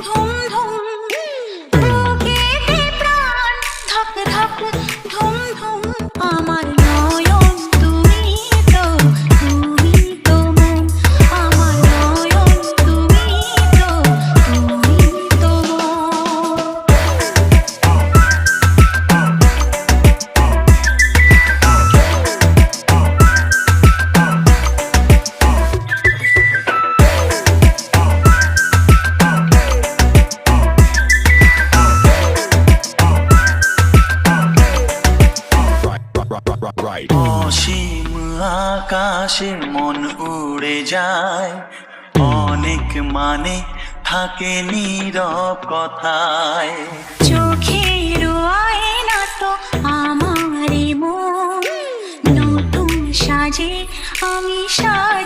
ধুম ধুম বুকেতে প্রাণ ধক ধক ধুম ধুম আমার নয়ন তুমি তো মন আমার নয়ন তুমি তো অসীম আকাশে মন উড়ে যায়, অনেক মানে থাকে নীরব কথায়। চোখের আয়না তো আমারই মন নতুন সাজে আমি সাজ